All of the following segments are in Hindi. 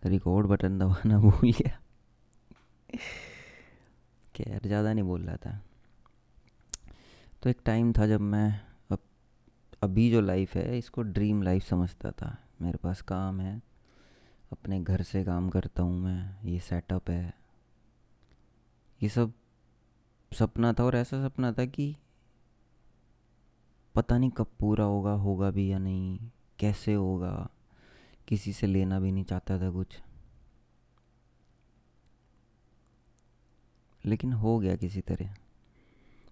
रिकॉर्ड बटन दबाना भूल गया। खैर, ज़्यादा नहीं बोल रहा था। तो एक टाइम था जब मैं अब अभी जो लाइफ है इसको ड्रीम लाइफ समझता था। मेरे पास काम है, अपने घर से काम करता हूँ मैं, ये सेटअप है, ये सब सपना था। और ऐसा सपना था कि पता नहीं कब पूरा होगा, होगा भी या नहीं, कैसे होगा, किसी से लेना भी नहीं चाहता था कुछ। लेकिन हो गया किसी तरह।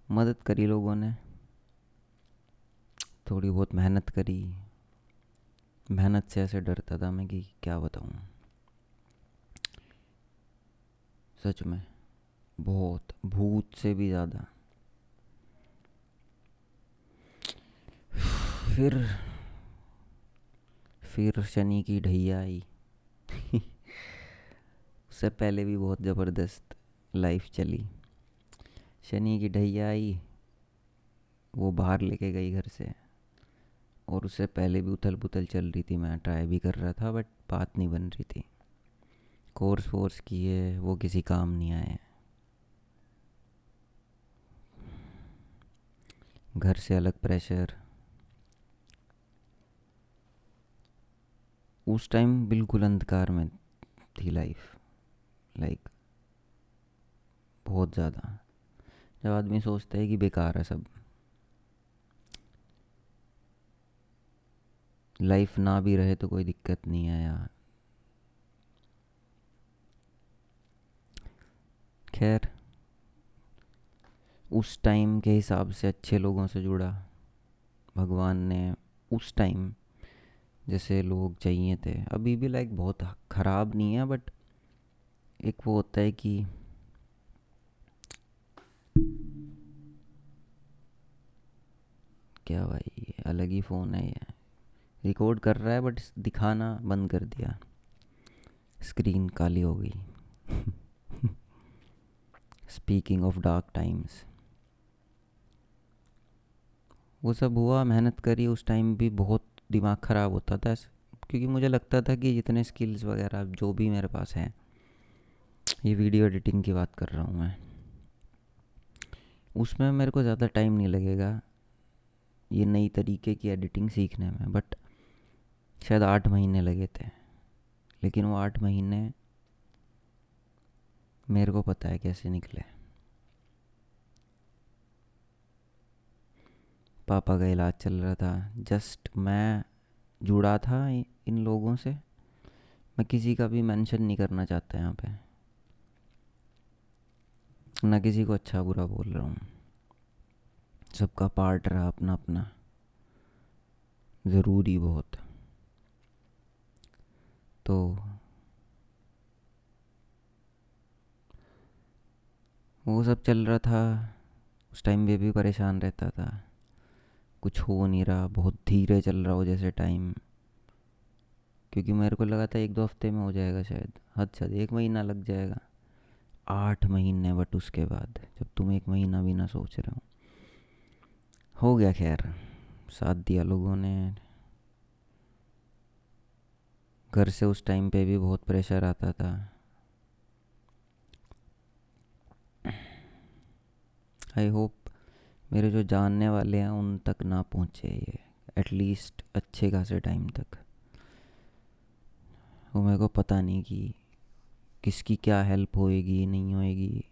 मदद करी लोगों ने, थोड़ी बहुत मेहनत करी। मेहनत से ऐसे डरता था मैं कि क्या बताऊँ। सच में, बहुत, भूत से भी ज़्यादा। फिर फिर शनि की ढैया आई। उससे पहले भी बहुत ज़बरदस्त लाइफ चली। शनि की ढैया आई, वो बाहर लेके गई घर से। और उससे पहले भी उथल पुथल चल रही थी, मैं ट्राई भी कर रहा था बट बात नहीं बन रही थी। कोर्स वोर्स किए, वो किसी काम नहीं आए। घर से अलग प्रेशर। उस टाइम बिल्कुल अंधकार में थी लाइफ। लाइक बहुत ज़्यादा। जब आदमी सोचता है कि बेकार है सब, लाइफ ना भी रहे तो कोई दिक्कत नहीं है यार। खैर, उस टाइम के हिसाब से अच्छे लोगों से जुड़ा। भगवान ने उस टाइम जैसे लोग चाहिए थे, अभी भी लाइक बहुत ख़राब नहीं है बट एक वो होता है कि क्या भाई, अलग ही फ़ोन है ये। रिकॉर्ड कर रहा है बट दिखाना बंद कर दिया, स्क्रीन काली हो गई। स्पीकिंग ऑफ डार्क टाइम्स, वो सब हुआ, मेहनत करी। उस टाइम भी बहुत दिमाग ख़राब होता था क्योंकि मुझे लगता था कि जितने स्किल्स वगैरह जो भी मेरे पास हैं, ये वीडियो एडिटिंग की बात कर रहा हूँ मैं, उसमें मेरे को ज़्यादा टाइम नहीं लगेगा ये नई तरीके की एडिटिंग सीखने में। बट शायद 8 महीने लगे थे। लेकिन वो 8 महीने मेरे को पता है कैसे निकले। पापा का इलाज चल रहा था, जस्ट मैं जुड़ा था इन लोगों से। मैं किसी का भी मेंशन नहीं करना चाहता यहाँ पे, ना किसी को अच्छा बुरा बोल रहा हूँ। सबका पार्ट रहा अपना अपना, ज़रूरी बहुत। तो वो सब चल रहा था। उस टाइम भी परेशान रहता था, कुछ हो नहीं रहा, बहुत धीरे चल रहा हो जैसे टाइम। क्योंकि मेरे को लगा था 1-2 हफ्ते में हो जाएगा, शायद हद से हद 1 महीना लग जाएगा। 8 महीने, बट उसके बाद जब तुम 1 महीना भी ना सोच रहे हो गया। खैर, साथ दिया लोगों ने। घर से उस टाइम पे भी बहुत प्रेशर आता था। आई होप मेरे जो जानने वाले हैं उन तक ना पहुँचे ये, एटलीस्ट अच्छे खासे टाइम तक। वो मेरे को पता नहीं कि किसकी क्या हेल्प होएगी नहीं होएगी।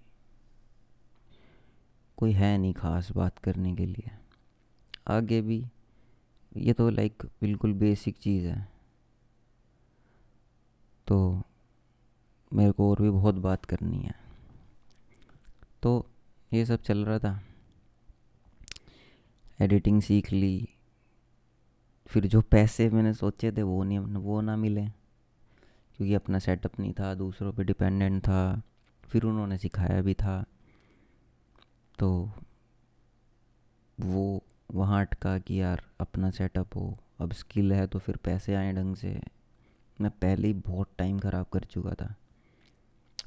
कोई है नहीं खास बात करने के लिए आगे भी। ये तो लाइक बिल्कुल बेसिक चीज़ है। तो मेरे को और भी बहुत बात करनी है। तो ये सब चल रहा था, एडिटिंग सीख ली। फिर जो पैसे मैंने सोचे थे वो ना मिले, क्योंकि अपना सेटअप नहीं था, दूसरों पे डिपेंडेंट था। फिर उन्होंने सिखाया भी था, तो वो वहाँ अटका कि यार अपना सेटअप हो, अब स्किल है तो फिर पैसे आए ढंग से। मैं पहले ही बहुत टाइम ख़राब कर चुका था।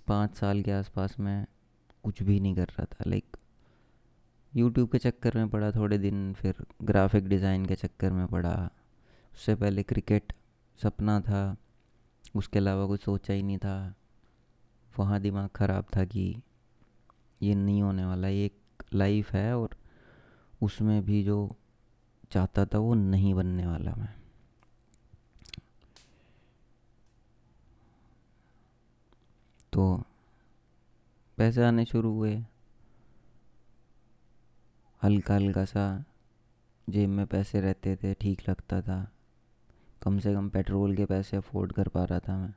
5 साल के आसपास मैं कुछ भी नहीं कर रहा था। लाइक यूट्यूब के चक्कर में पड़ा थोड़े दिन, फिर ग्राफिक डिज़ाइन के चक्कर में पड़ा। उससे पहले क्रिकेट सपना था, उसके अलावा कुछ सोचा ही नहीं था। वहाँ दिमाग ख़राब था कि ये नहीं होने वाला, ये एक लाइफ है और उसमें भी जो चाहता था वो नहीं बनने वाला मैं। तो पैसे आने शुरू हुए, हल्का हल्का सा जेब में पैसे रहते थे, ठीक लगता था। कम से कम पेट्रोल के पैसे अफोर्ड कर पा रहा था मैं।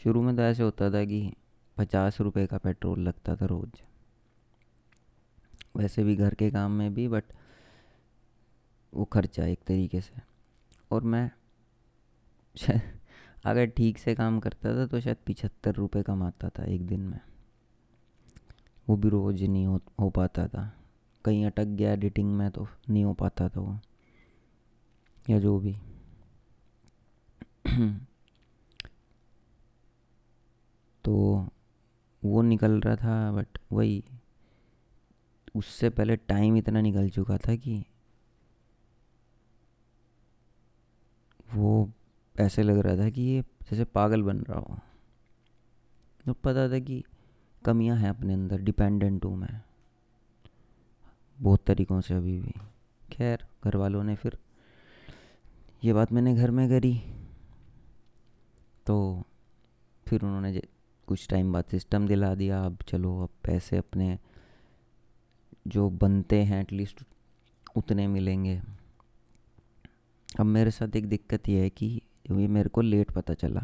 शुरू में तो ऐसे होता था कि 50 रुपए का पेट्रोल लगता था रोज़, वैसे भी घर के काम में भी, बट वो खर्चा एक तरीके से। और मैं शायद अगर ठीक से काम करता था तो शायद 75 रुपये कमाता था एक दिन में। वो भी रोज़ नहीं हो पाता था, कहीं अटक गया एडिटिंग में तो नहीं हो पाता था वो, या जो भी। तो वो निकल रहा था, बट वही उससे पहले टाइम इतना निकल चुका था कि वो ऐसे लग रहा था कि ये जैसे पागल बन रहा हो। तो पता था कि कमियां हैं अपने अंदर, डिपेंडेंट हूँ मैं बहुत तरीक़ों से अभी भी। खैर घर वालों ने फिर ये बात मैंने घर में करी, तो फिर उन्होंने कुछ टाइम बाद सिस्टम दिला दिया। अब चलो, अब पैसे अपने जो बनते हैं एटलीस्ट उतने मिलेंगे। अब मेरे साथ एक दिक्कत ये है कि ये मेरे को लेट पता चला,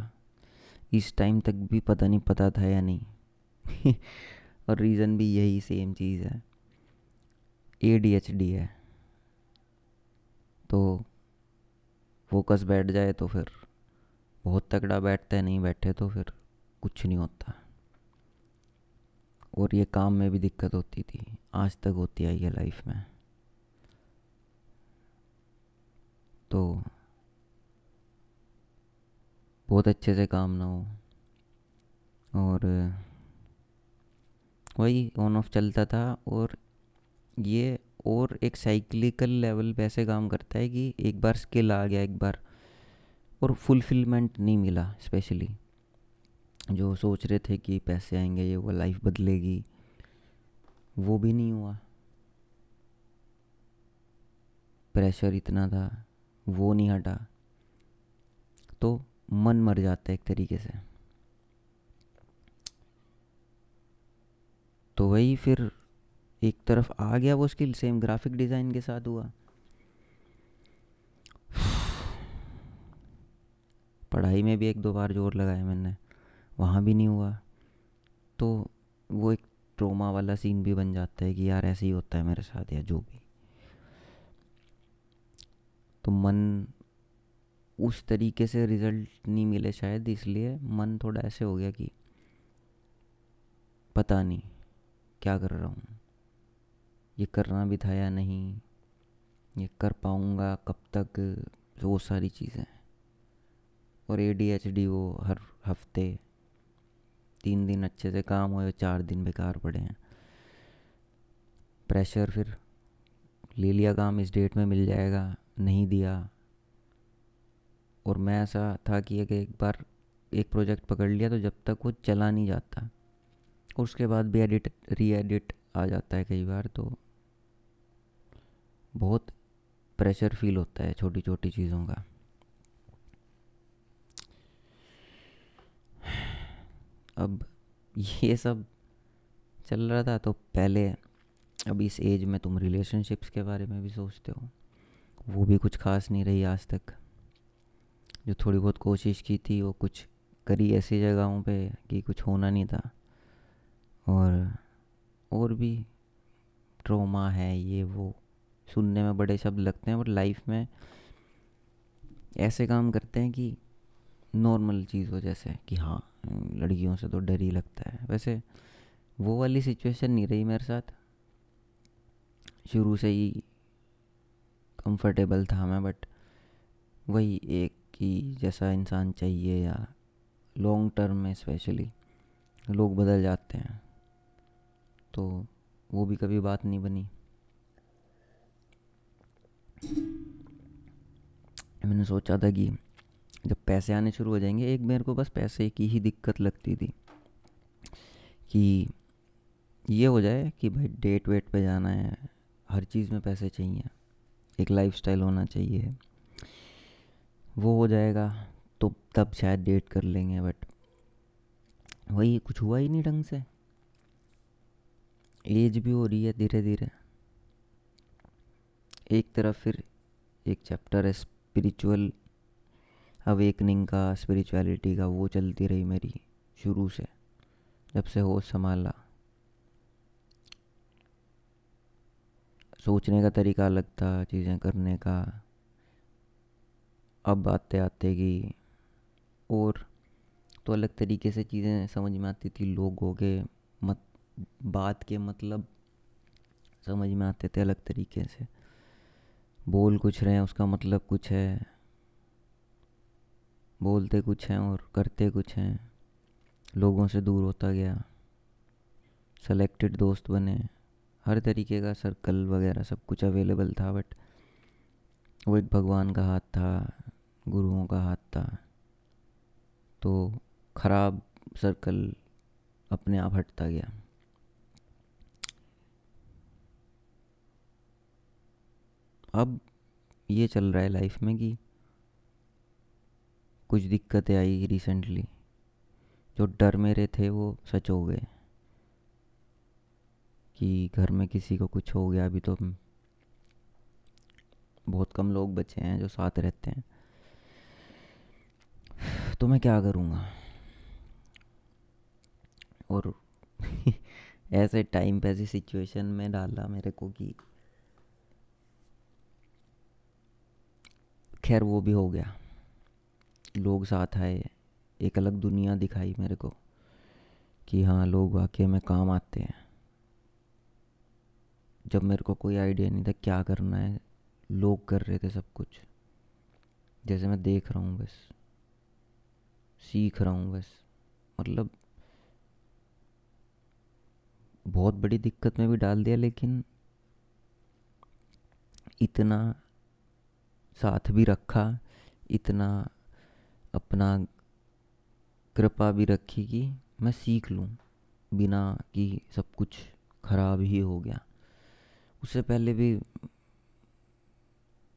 इस टाइम तक भी पता नहीं पता था या नहीं। और रीज़न भी यही सेम चीज़ है, ADHD है। तो फोकस बैठ जाए तो फिर बहुत तगड़ा बैठता है, नहीं बैठे तो फिर कुछ नहीं होता। और ये काम में भी दिक्कत होती थी, आज तक होती आई है लाइफ में। तो बहुत अच्छे से काम ना हो, और वही ऑन ऑफ चलता था। और ये और एक साइक्लिकल लेवल पे ऐसे काम करता है कि एक बार स्किल आ गया, एक बार और फुलफिलमेंट नहीं मिला। स्पेशली जो सोच रहे थे कि पैसे आएंगे, ये वो लाइफ बदलेगी, वो भी नहीं हुआ। प्रेशर इतना था, वो नहीं हटा, तो मन मर जाता है एक तरीके से। तो वही फिर एक तरफ आ गया वो स्किल, सेम ग्राफिक डिज़ाइन के साथ हुआ। पढ़ाई में भी एक दो बार जोर लगाया मैंने, वहाँ भी नहीं हुआ। तो वो एक ट्रोमा वाला सीन भी बन जाता है कि यार ऐसे ही होता है मेरे साथ, या जो भी। तो मन उस तरीके से रिजल्ट नहीं मिले शायद, इसलिए मन थोड़ा ऐसे हो गया कि पता नहीं क्या कर रहा हूँ, ये करना भी था या नहीं, ये कर पाऊँगा कब तक, वो सारी चीज़ें। और ADHD वो हर हफ्ते 3 दिन अच्छे से काम हुए, 4 दिन बेकार पड़े हैं। प्रेशर, फिर ले लिया काम, इस डेट में मिल जाएगा, नहीं दिया। और मैं ऐसा था कि अगर एक बार एक प्रोजेक्ट पकड़ लिया तो जब तक वो चला नहीं जाता, और उसके बाद भी एडिट री एडिट आ जाता है कई बार, तो बहुत प्रेशर फील होता है छोटी छोटी चीज़ों का। अब ये सब चल रहा था तो पहले, अब इस एज में तुम रिलेशनशिप्स के बारे में भी सोचते हो, वो भी कुछ खास नहीं रही आज तक। जो थोड़ी बहुत कोशिश की थी वो कुछ करी ऐसी जगहों पे कि कुछ होना नहीं था। और भी ट्रोमा है, ये वो सुनने में बड़े शब्द लगते हैं, पर लाइफ में ऐसे काम करते हैं कि नॉर्मल चीज़ हो, जैसे कि हाँ लड़कियों से तो डर ही लगता है। वैसे वो वाली सिचुएशन नहीं रही मेरे साथ, शुरू से ही कंफर्टेबल था मैं। बट वही एक कि जैसा इंसान चाहिए, या लॉन्ग टर्म में स्पेशली लोग बदल जाते हैं, तो वो भी कभी बात नहीं बनी। मैंने सोचा था कि जब पैसे आने शुरू हो जाएंगे। एक मेरे को बस पैसे की ही दिक्कत लगती थी कि ये हो जाए कि भाई डेट वेट पे जाना है, हर चीज़ में पैसे चाहिए, एक लाइफस्टाइल होना चाहिए, वो हो जाएगा तो तब शायद डेट कर लेंगे। बट वही कुछ हुआ ही नहीं ढंग से। एज भी हो रही है धीरे धीरे। एक तरफ फिर एक चैप्टर है स्पिरिचुअल अवेकनिंग का, स्पिरिचुअलिटी का, वो चलती रही मेरी शुरू से, जब से होश संभाला। सोचने का तरीका अलग था, चीज़ें करने का। अब आते आते कि और तो अलग तरीके से चीज़ें समझ में आती थी, लोगों के मत बात के मतलब समझ में आते थे अलग तरीके से। बोल कुछ रहे हैं, उसका मतलब कुछ है, बोलते कुछ हैं और करते कुछ हैं। लोगों से दूर होता गया, सेलेक्टेड दोस्त बने, हर तरीके का सर्कल वगैरह सब कुछ अवेलेबल था। बट वो एक भगवान का हाथ था, गुरुओं का हाथ था, तो खराब सर्कल अपने आप हटता गया। अब ये चल रहा है लाइफ में कि कुछ दिक्कतें आई रिसेंटली, जो डर मेरे थे वो सच हो गए कि घर में किसी को कुछ हो गया। अभी तो बहुत कम लोग बचे हैं जो साथ रहते हैं, तो मैं क्या करूँगा। और ऐसे टाइम पे ऐसी सिचुएशन में डाला मेरे को कि खैर वो भी हो गया, लोग साथ आए, एक अलग दुनिया दिखाई मेरे को कि हाँ लोग वाकई में काम आते हैं। जब मेरे को कोई आइडिया नहीं था क्या करना है, लोग कर रहे थे सब कुछ, जैसे मैं देख रहा हूँ, बस सीख रहा हूँ बस। मतलब बहुत बड़ी दिक्कत में भी डाल दिया, लेकिन इतना साथ भी रखा, इतना अपना कृपा भी रखी कि मैं सीख लूँ बिना कि सब कुछ खराब ही हो गया। उससे पहले भी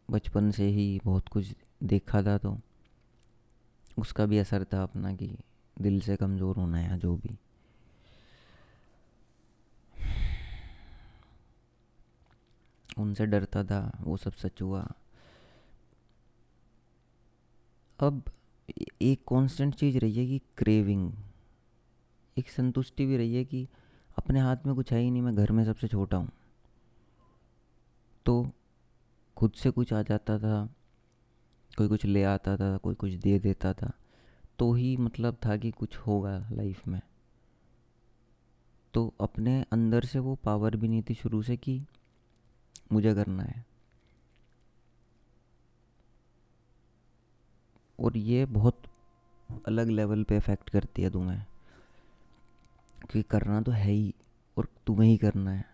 बचपन से ही बहुत कुछ देखा था, तो उसका भी असर था अपना कि दिल से कमज़ोर होना या जो भी। उनसे डरता था, वो सब सच हुआ। अब एक कांस्टेंट चीज़ रही है कि क्रेविंग, एक संतुष्टि भी रही है कि अपने हाथ में कुछ है ही नहीं, मैं घर में सबसे छोटा हूँ, तो खुद से कुछ आ जाता था, कोई कुछ ले आता था, कोई कुछ दे देता था, तो ही मतलब था कि कुछ होगा लाइफ में। तो अपने अंदर से वो पावर भी नहीं थी शुरू से कि मुझे करना है। और ये बहुत अलग लेवल पे अफेक्ट करती है तुम्हें, कि करना तो है ही और तुम्हें ही करना है।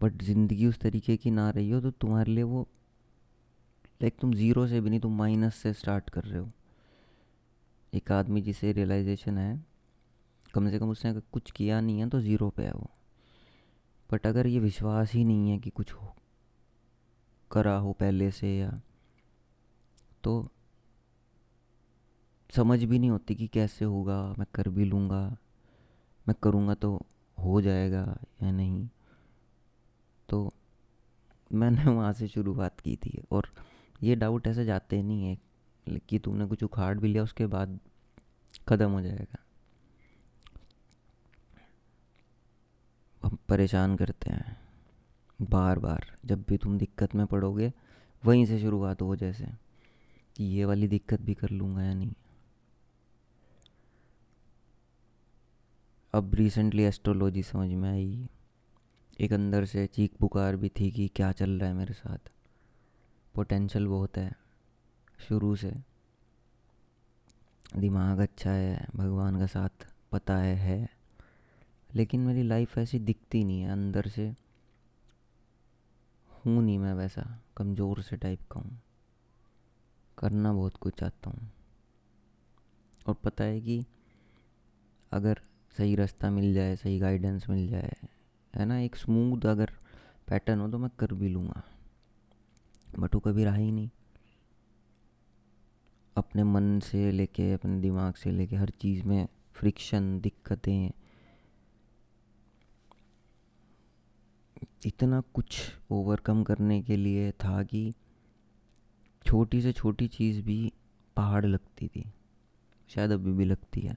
बट ज़िंदगी उस तरीके की ना रही हो तो तुम्हारे लिए वो, लाइक तुम ज़ीरो से भी नहीं, तुम माइनस से स्टार्ट कर रहे हो। एक आदमी जिसे रियलाइजेशन है, कम से कम उसने अगर कुछ किया नहीं है तो ज़ीरो पे है वो। बट अगर ये विश्वास ही नहीं है कि कुछ हो करा हो पहले से, या तो समझ भी नहीं होती कि कैसे होगा, मैं कर भी लूँगा, मैं करूँगा तो हो जाएगा या नहीं। तो मैंने वहाँ से शुरुआत की थी। और ये डाउट ऐसे जाते नहीं है कि तुमने कुछ उखाड़ भी लिया उसके बाद ख़त्म हो जाएगा। हम परेशान करते हैं बार बार, जब भी तुम दिक्कत में पड़ोगे वहीं से शुरुआत हो, जैसे कि ये वाली दिक्कत भी कर लूँगा या नहीं। अब रिसेंटली एस्ट्रोलॉजी समझ में आई, एक अंदर से चीख पुकार भी थी कि क्या चल रहा है मेरे साथ। पोटेंशियल बहुत है शुरू से, दिमाग अच्छा है, भगवान का साथ पता है। लेकिन मेरी लाइफ ऐसी दिखती नहीं है अंदर से, हूँ नहीं मैं वैसा, कमज़ोर से टाइप का हूँ, करना बहुत कुछ चाहता हूँ। और पता है कि अगर सही रास्ता मिल जाए, सही गाइडेंस मिल जाए, है ना, एक स्मूथ अगर पैटर्न हो तो मैं कर भी लूँगा। बट वो कभी रहा ही नहीं। अपने मन से लेके अपने दिमाग से लेके हर चीज़ में फ्रिक्शन, दिक्कतें, इतना कुछ ओवरकम करने के लिए था कि छोटी से छोटी चीज़ भी पहाड़ लगती थी। शायद अभी भी लगती है।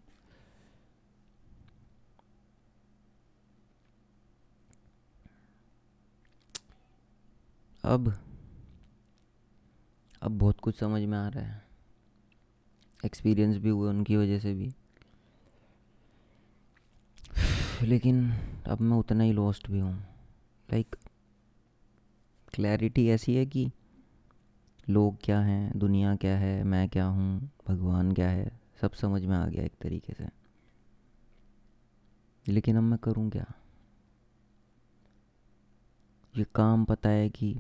अब बहुत कुछ समझ में आ रहा है। एक्सपीरियंस भी हुए उनकी वजह से भी। लेकिन अब मैं उतना ही लॉस्ट भी हूँ। लाइक क्लैरिटी ऐसी है कि लोग क्या हैं, दुनिया क्या है, मैं क्या हूँ, भगवान क्या है, सब समझ में आ गया एक तरीके से। लेकिन अब मैं करूँ क्या? ये काम पता है कि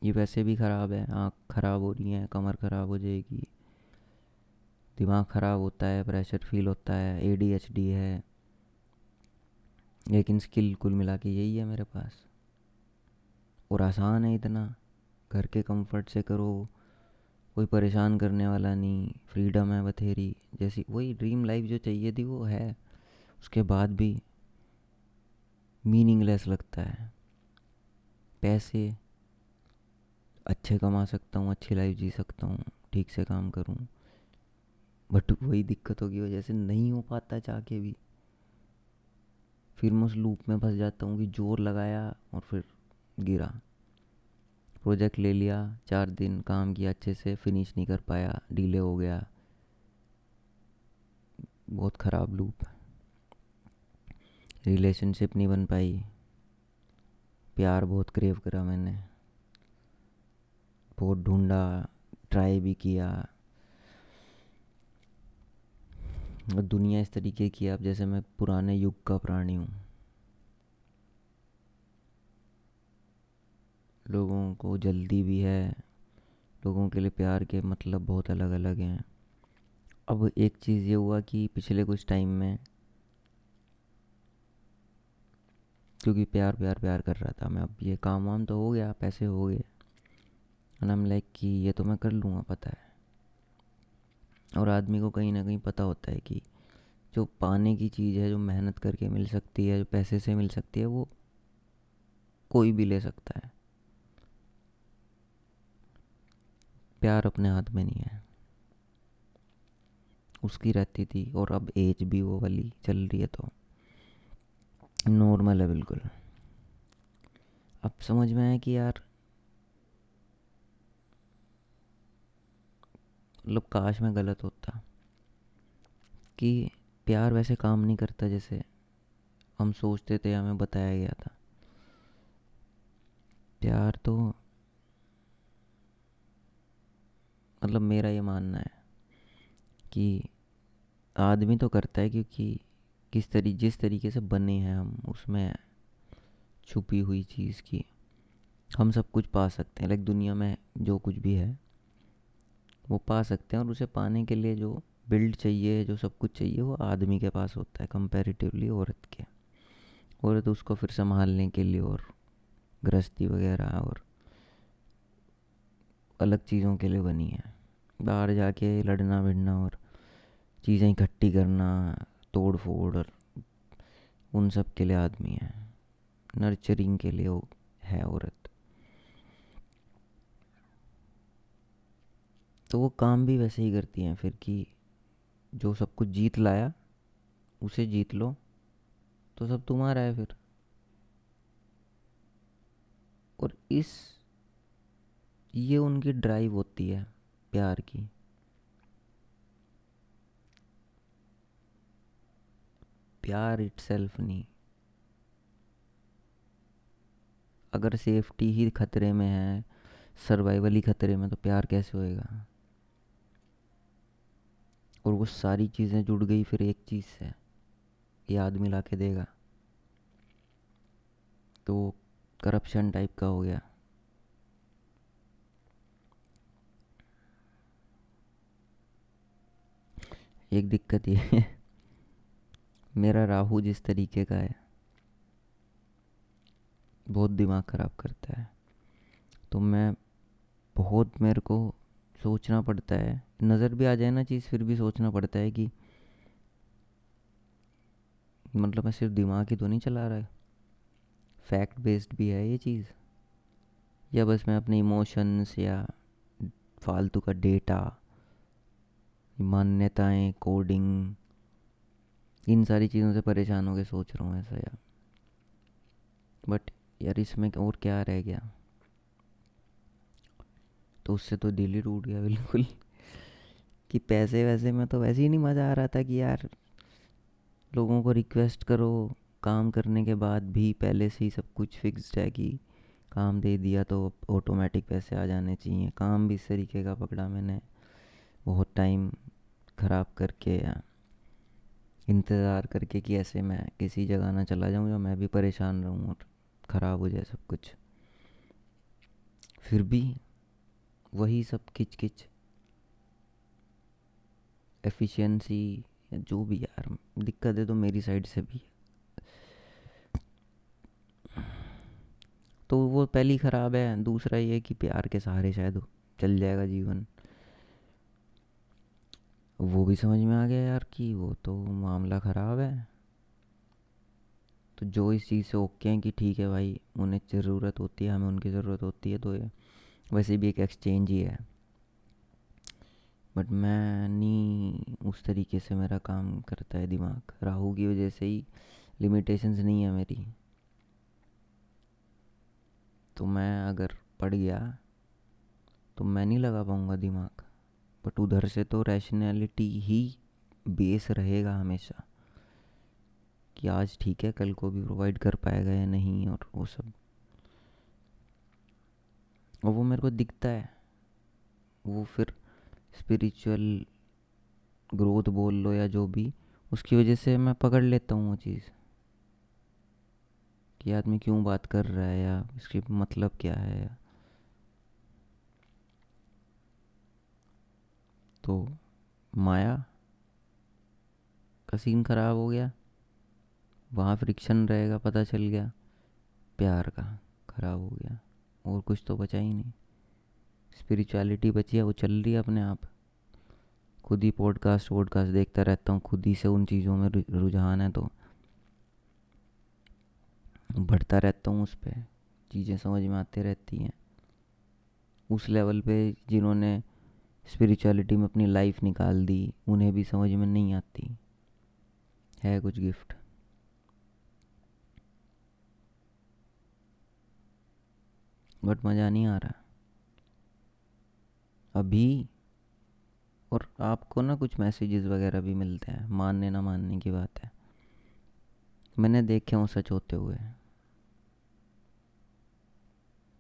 ये वैसे भी ख़राब है, आँख ख़राब हो रही है, कमर ख़राब हो जाएगी, दिमाग ख़राब होता है, प्रेशर फील होता है, ADHD है। लेकिन स्किल कुल मिला के यही है मेरे पास। और आसान है इतना, घर के कंफर्ट से करो, कोई परेशान करने वाला नहीं, फ्रीडम है बथेरी। जैसी वही ड्रीम लाइफ जो चाहिए थी वो है, उसके बाद भी मीनिंगलेस लगता है। पैसे अच्छे कमा सकता हूँ, अच्छी लाइफ जी सकता हूँ, ठीक से काम करूँ, बट वही दिक्कतों की वजह से नहीं हो पाता चाह के भी। फिर मैं उस लूप में फंस जाता हूँ कि जोर लगाया और फिर गिरा। प्रोजेक्ट ले लिया, 4 दिन काम किया, अच्छे से फिनिश नहीं कर पाया, डिले हो गया। बहुत ख़राब लूप। रिलेशनशिप नहीं बन पाई। प्यार बहुत क्रेव करा मैंने, बहुत ढूंढा, ट्राई भी किया। और दुनिया इस तरीके की है अब जैसे मैं पुराने युग का प्राणी हूँ। लोगों को जल्दी भी है, लोगों के लिए प्यार के मतलब बहुत अलग अलग हैं। अब एक चीज़ ये हुआ कि पिछले कुछ टाइम में, क्योंकि प्यार प्यार प्यार कर रहा था मैं, अब ये काम वाम तो हो गया, पैसे हो गए, एंड आई एम लाइक कि ये तो मैं कर लूँगा, पता है। और आदमी को कहीं ना कहीं पता होता है कि जो पाने की चीज़ है, जो मेहनत करके मिल सकती है, जो पैसे से मिल सकती है, वो कोई भी ले सकता है। प्यार अपने हाथ में नहीं है। उसकी रहती थी, और अब एज भी वो वाली चल रही है तो नॉर्मल है बिल्कुल। अब समझ में आया कि यार, मतलब काश मैं गलत होता, कि प्यार वैसे काम नहीं करता जैसे हम सोचते थे, हमें बताया गया था। प्यार तो, मतलब मेरा ये मानना है कि आदमी तो करता है, क्योंकि जिस तरीके से बने हैं हम, उसमें छुपी हुई चीज़ की हम सब कुछ पा सकते हैं। लाइक दुनिया में जो कुछ भी है वो पा सकते हैं, और उसे पाने के लिए जो बिल्ड चाहिए, जो सब कुछ चाहिए, वो आदमी के पास होता है कंपैरेटिवली औरत के। औरत उसको फिर संभालने के लिए और गृहस्थी वगैरह और अलग चीज़ों के लिए बनी है। बाहर जाके लड़ना भिड़ना और चीज़ें इकट्ठी करना, तोड़ फोड़, और उन सब के लिए आदमी है। नर्चरिंग के लिए वो है औरत। तो वो काम भी वैसे ही करती हैं फिर, कि जो सब कुछ जीत लाया उसे जीत लो, तो सब तुम्हारा है फिर। और ये उनकी ड्राइव होती है प्यार की। प्यार इटसेल्फ नहीं। अगर सेफ्टी ही खतरे में है, सर्वाइवल ही खतरे में, तो प्यार कैसे होएगा? और वो सारी चीज़ें जुड़ गई फिर एक चीज़ से, ये आदमी ला के देगा, तो करप्शन टाइप का हो गया। एक दिक्कत ये है, मेरा राहु जिस तरीके का है बहुत दिमाग ख़राब करता है। तो मैं बहुत, मेरे को सोचना पड़ता है, नज़र भी आ जाए ना चीज़ फिर भी सोचना पड़ता है कि मतलब मैं सिर्फ दिमाग ही तो नहीं चला रहा है, फैक्ट बेस्ड भी है ये चीज़, या बस मैं अपने इमोशंस या फालतू का डेटा, मान्यताएं, कोडिंग, इन सारी चीज़ों से परेशान होकर सोच रहा हूँ ऐसा यार। बट यार इसमें और क्या रह गया, तो उससे तो दिल ही टूट गया बिल्कुल कि पैसे वैसे में तो वैसे ही नहीं मज़ा आ रहा था कि यार लोगों को रिक्वेस्ट करो, काम करने के बाद भी पहले से ही सब कुछ फिक्स्ड है कि काम दे दिया तो ऑटोमेटिक पैसे आ जाने चाहिए। काम भी इस तरीके का पकड़ा मैंने, बहुत टाइम ख़राब करके या इंतज़ार करके कि ऐसे मैं किसी जगह ना चला जाऊँ या मैं भी परेशान रहूँ और ख़राब हो जाए सब कुछ। फिर भी वही सब किच किच, एफिशिएंसी या जो भी यार, दिक्कत है तो मेरी साइड से भी है। तो वो पहली ख़राब है, दूसरा ये कि प्यार के सहारे शायद चल जाएगा जीवन। वो भी समझ में आ गया यार कि वो तो मामला ख़राब है। तो जो इस चीज़ से ओके हैं कि ठीक है भाई, उन्हें ज़रूरत होती है, हमें उनकी ज़रूरत होती है, तो ये वैसे भी एक एक्सचेंज ही है। बट मैं नहीं, उस तरीके से मेरा काम करता है दिमाग, राहु की वजह से ही लिमिटेशंस नहीं है मेरी। तो मैं अगर पड़ गया तो मैं नहीं लगा पाऊँगा दिमाग। बट उधर से तो रैशनैलिटी ही बेस रहेगा हमेशा कि आज ठीक है, कल को भी प्रोवाइड कर पाएगा या नहीं, और वो सब। और वो मेरे को दिखता है, वो फिर स्पिरिचुअल ग्रोथ बोल लो या जो भी, उसकी वजह से मैं पकड़ लेता हूँ वो चीज़ कि आदमी क्यों बात कर रहा है या इसकी मतलब क्या है। तो माया का सीन ख़राब हो गया, वहाँ फ्रिक्शन रहेगा, पता चल गया। प्यार का ख़राब हो गया, और कुछ तो बचा ही नहीं। स्पिरिचुअलिटी बची है, वो चल रही है अपने आप। खुद ही पॉडकास्ट वॉडकास्ट देखता रहता हूँ, खुद ही से उन चीज़ों में रुझान है, तो बढ़ता रहता हूँ उस पर, चीज़ें समझ में आती रहती हैं। उस लेवल पे जिन्होंने स्पिरिचुअलिटी में अपनी लाइफ निकाल दी, उन्हें भी समझ में नहीं आती है कुछ गिफ्ट। बट मज़ा नहीं आ रहा अभी। और आपको ना कुछ मैसेजेस वगैरह भी मिलते हैं, मानने ना मानने की बात है, मैंने देखे हूँ सच होते हुए।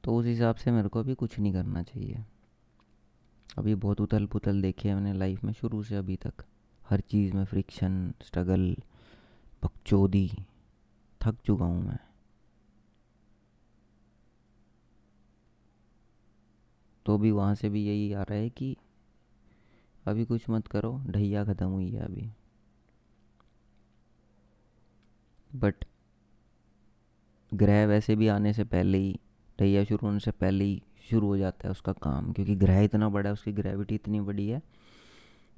तो उस हिसाब से मेरे को अभी कुछ नहीं करना चाहिए। अभी बहुत उथल पुथल देखी है मैंने लाइफ में, शुरू से अभी तक हर चीज़ में फ्रिक्शन, स्ट्रगल, बकचोदी, थक चुका हूँ मैं। तो भी वहाँ से भी यही आ रहा है कि अभी कुछ मत करो, ढैया ख़त्म हुई है अभी। बट ग्रह वैसे भी आने से पहले ही, ढैया शुरू होने से पहले ही शुरू हो जाता है उसका काम, क्योंकि ग्रह इतना बड़ा है, उसकी ग्रेविटी इतनी बड़ी है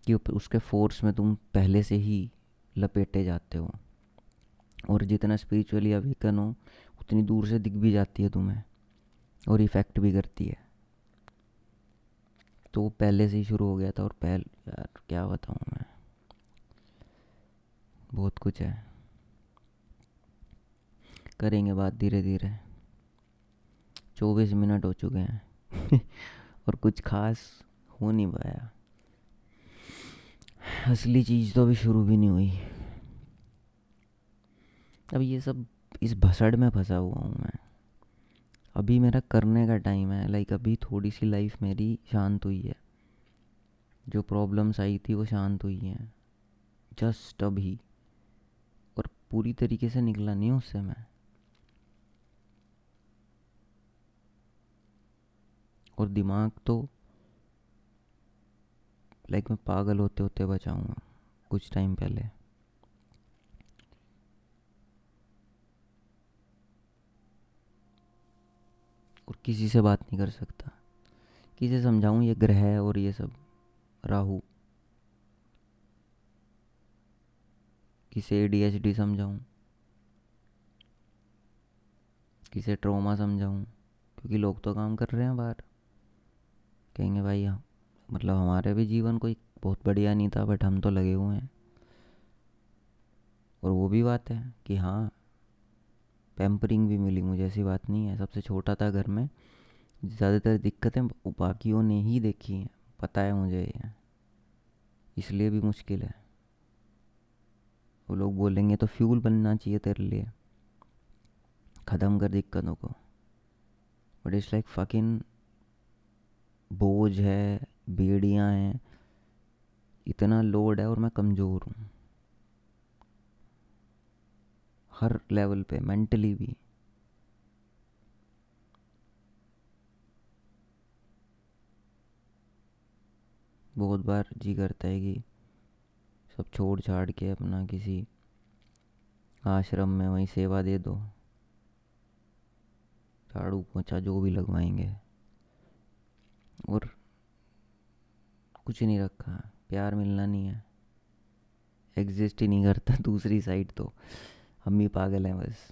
कि उसके फोर्स में तुम पहले से ही लपेटे जाते हो। और जितना स्पिरिचुअली अवेकन हो उतनी दूर से दिख भी जाती है तुम्हें, और इफ़ेक्ट भी करती है। तो वो पहले से ही शुरू हो गया था, और पहले यार क्या बताऊँ मैं, बहुत कुछ है। करेंगे बात धीरे धीरे। 24 मिनट हो चुके हैं और कुछ खास हो नहीं पाया। असली चीज़ तो अभी शुरू भी नहीं हुई। अब ये सब, इस भसड़ में फंसा हुआ हूँ मैं। अभी मेरा करने का टाइम है, लाइक अभी थोड़ी सी लाइफ मेरी शांत हुई है, जो प्रॉब्लम्स आई थी वो शांत हुई हैं जस्ट अभी, और पूरी तरीके से निकला नहीं उससे मैं। और दिमाग तो लाइक मैं पागल होते होते बचाऊँगा, कुछ टाइम पहले। और किसी से बात नहीं कर सकता। किसे समझाऊं ये ग्रह और ये सब, राहु। किसे ADHD समझाऊं, किसे ट्रॉमा समझाऊं। क्योंकि लोग तो काम कर रहे हैं बाहर, कहेंगे भाई हम, मतलब हमारे भी जीवन कोई बहुत बढ़िया नहीं था बट हम तो लगे हुए हैं। और वो भी बात है कि हाँ, पैम्परिंग भी मिली मुझे, ऐसी बात नहीं है। सबसे छोटा था घर में, ज़्यादातर दिक्कतें बाकियों ने ही देखी हैं, पता है मुझे ये, इसलिए भी मुश्किल है। वो लोग बोलेंगे तो फ्यूल बनना चाहिए तेरे लिए, ख़त्म कर दिक्कतों को। बट इट्स लाइक फकिंग बोझ है, बेड़ियाँ हैं, इतना लोड है और मैं कमज़ोर हूँ हर लेवल पे, मेंटली भी। बहुत बार जी करता है कि सब छोड़ छाड़ के अपना किसी आश्रम में वहीं सेवा दे दो, झाड़ू पोछा जो भी लगवाएंगे, और कुछ नहीं रखा, प्यार मिलना नहीं है, एग्जिस्ट ही नहीं करता। दूसरी साइड तो हम ही पागल हैं बस।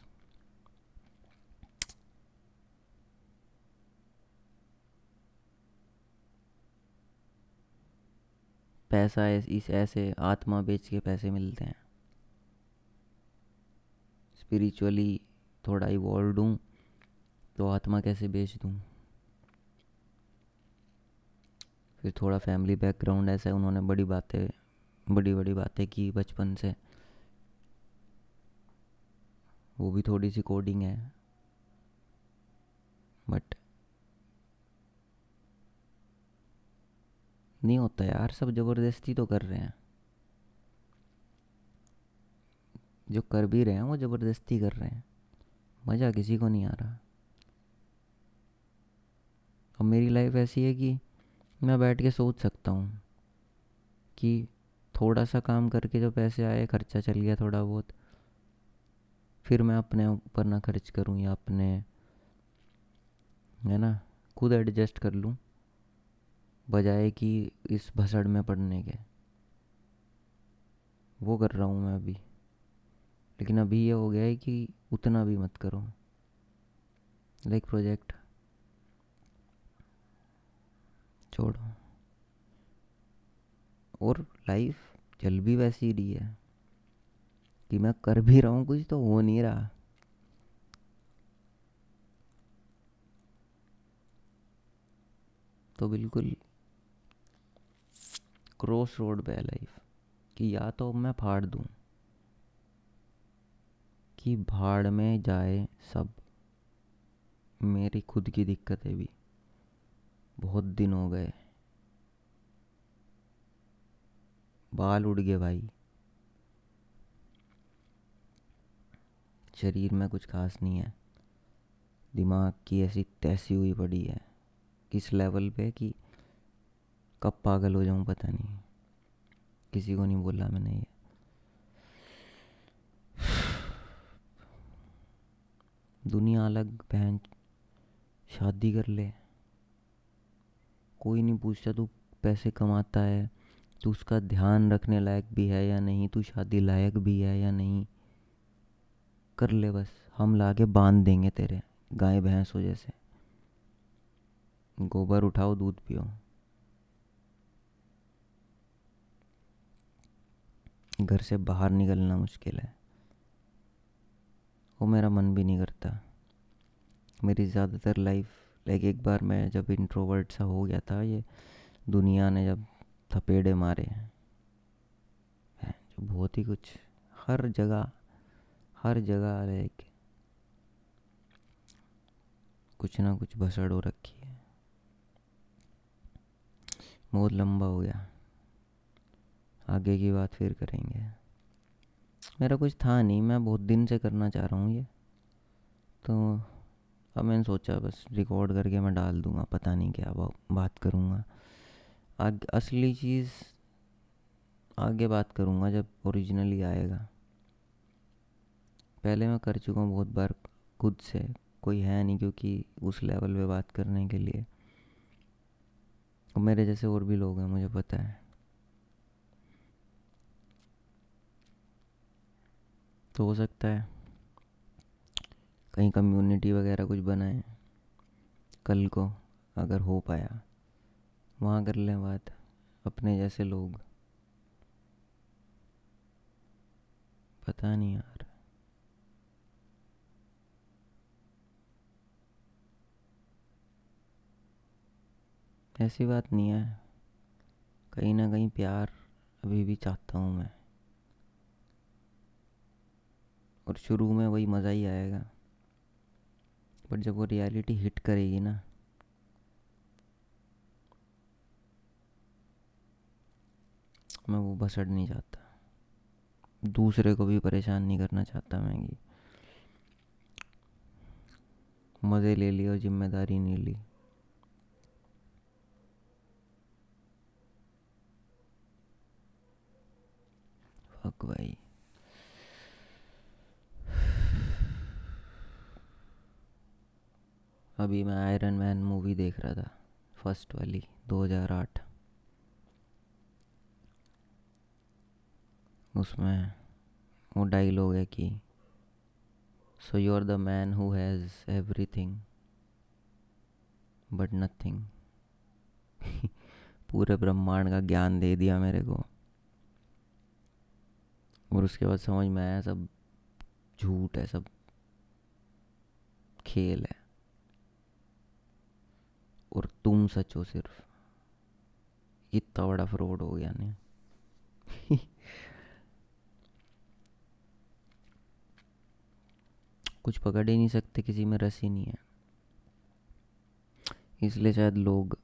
पैसा इस ऐसे आत्मा बेच के पैसे मिलते हैं। स्पिरिचुअली थोड़ा इवॉल्व हूँ तो आत्मा कैसे बेच दूँ। फिर थोड़ा फैमिली बैकग्राउंड ऐसा है, उन्होंने बड़ी बड़ी बातें की बचपन से, वो भी थोड़ी सी कोडिंग है। बट नहीं होता यार, सब ज़बरदस्ती तो कर रहे हैं, जो कर भी रहे हैं वो ज़बरदस्ती कर रहे हैं, मज़ा किसी को नहीं आ रहा। अब मेरी लाइफ ऐसी है कि मैं बैठ के सोच सकता हूँ कि थोड़ा सा काम करके जो पैसे आए, खर्चा चल गया थोड़ा बहुत, फिर मैं अपने ऊपर ना खर्च करूँ या अपने, है ना, खुद एडजस्ट कर लूँ, बजाय कि इस भसड़ में पड़ने के। वो कर रहा हूँ मैं अभी। लेकिन अभी ये हो गया है कि उतना भी मत करो, लाइक प्रोजेक्ट छोड़ो। और लाइफ चल भी वैसी रही है कि मैं कर भी रहा हूँ कुछ तो हो नहीं रहा। तो बिल्कुल क्रॉस रोड पे है लाइफ, कि या तो मैं फाड़ दूँ, कि भाड़ में जाए सब, मेरी खुद की दिक्कतें भी, बहुत दिन हो गए, बाल उड़ गए भाई, शरीर में कुछ खास नहीं है, दिमाग की ऐसी तैसी हुई पड़ी है किस लेवल पे कि कब पागल हो जाऊं पता नहीं। किसी को नहीं बोला मैंने ये। दुनिया अलग, बहन शादी कर ले, कोई नहीं पूछता तू पैसे कमाता है, तू उसका ध्यान रखने लायक भी है या नहीं, तू शादी लायक भी है या नहीं, कर ले बस, हम लाके बांध देंगे तेरे, गाय भैंस हो जैसे, गोबर उठाओ दूध पियो। घर से बाहर निकलना मुश्किल है, वो मेरा मन भी नहीं करता। मेरी ज़्यादातर लाइफ, लाइक एक बार मैं जब इंट्रोवर्ट सा हो गया था, ये दुनिया ने जब थपेड़े मारे हैं, जो बहुत ही कुछ, हर जगह, हर जगह लाइक कुछ ना कुछ भसड़ हो रखी है। बहुत लंबा हो गया, आगे की बात फिर करेंगे। मेरा कुछ था नहीं, मैं बहुत दिन से करना चाह रहा हूँ ये, तो अब मैंने सोचा बस रिकॉर्ड करके मैं डाल दूँगा, पता नहीं क्या बात करूँगा। असली चीज़ आगे बात करूँगा जब ओरिजिनली आएगा। पहले मैं कर चुका हूँ बहुत बार खुद से, कोई है नहीं क्योंकि उस लेवल पे बात करने के लिए। और मेरे जैसे और भी लोग हैं, मुझे पता है। तो हो सकता है कहीं कम्युनिटी वगैरह कुछ बनाए कल को, अगर हो पाया वहाँ कर लें बात, अपने जैसे लोग। पता नहीं यार। ऐसी बात नहीं है, कहीं ना कहीं प्यार अभी भी चाहता हूँ मैं, और शुरू में वही मज़ा ही आएगा, पर जब वो रियलिटी हिट करेगी ना, मैं वो बसड़ नहीं चाहता, दूसरे को भी परेशान नहीं करना चाहता मैं कि मज़े ले लिए और जिम्मेदारी नहीं ली। फक भाई। अभी मैं आयरन मैन मूवी देख रहा था, फर्स्ट वाली 2008। उसमें वो डायलॉग है कि so you are the man who has everything but nothing. पूरे ब्रह्मांड का ज्ञान दे दिया मेरे को, और उसके बाद समझ में आया सब झूठ है, सब खेल है, और तुम सच हो सिर्फ। इतना बड़ा फ्रॉड हो गया नहीं। कुछ पकड़ ही नहीं सकते, किसी में रस ही नहीं है, इसलिए शायद लोग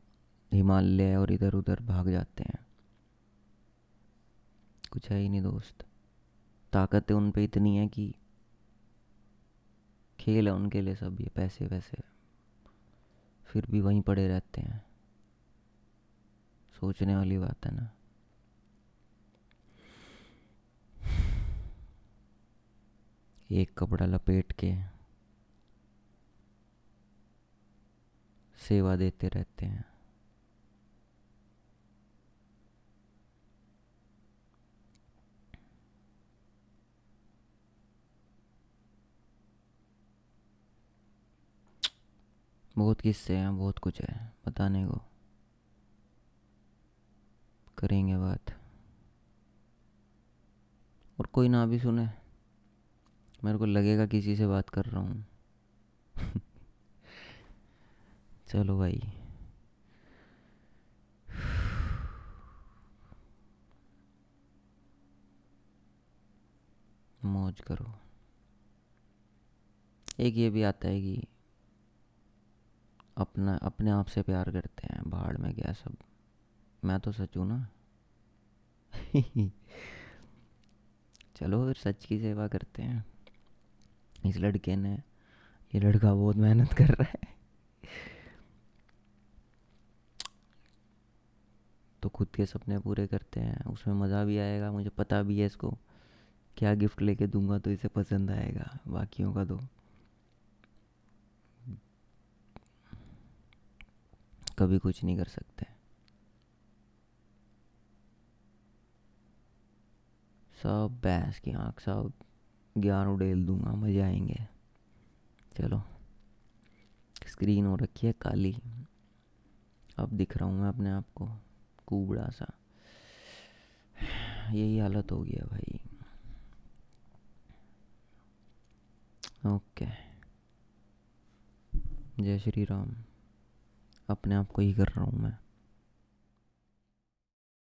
हिमालय और इधर उधर भाग जाते हैं। कुछ है ही नहीं दोस्त, ताकतें उन पे इतनी है कि खेल है उनके लिए सब, ये पैसे वैसे, फिर भी वहीं पड़े रहते हैं। सोचने वाली बात है ना। एक कपड़ा लपेट के सेवा देते रहते हैं। बहुत किस्से हैं, बहुत कुछ है बताने को, करेंगे बात। और कोई ना भी सुने, मेरे को लगेगा किसी से बात कर रहा हूँ। चलो भाई, मौज करो। एक ये भी आता है कि अपना अपने आप से प्यार करते हैं, भाड़ में गया सब, मैं तो सच हूँ ना। चलो फिर सच की सेवा करते हैं। इस लड़के ने, ये लड़का बहुत मेहनत कर रहा है, तो खुद के सपने पूरे करते हैं, उसमें मज़ा भी आएगा। मुझे पता भी है इसको क्या गिफ्ट लेके दूंगा तो इसे पसंद आएगा, बाकियों का तो कभी कुछ नहीं कर सकते। सब भैंस की आँख, सब ज्ञान उड़ेल दूंगा, मज़े आएंगे। चलो, स्क्रीन हो रखी है काली, अब दिख रहा हूँ मैं अपने आप को कुबड़ा सा। यही हालत हो गया भाई। ओके, जय श्री राम। अपने आप को ही कर रहा हूँ मैं।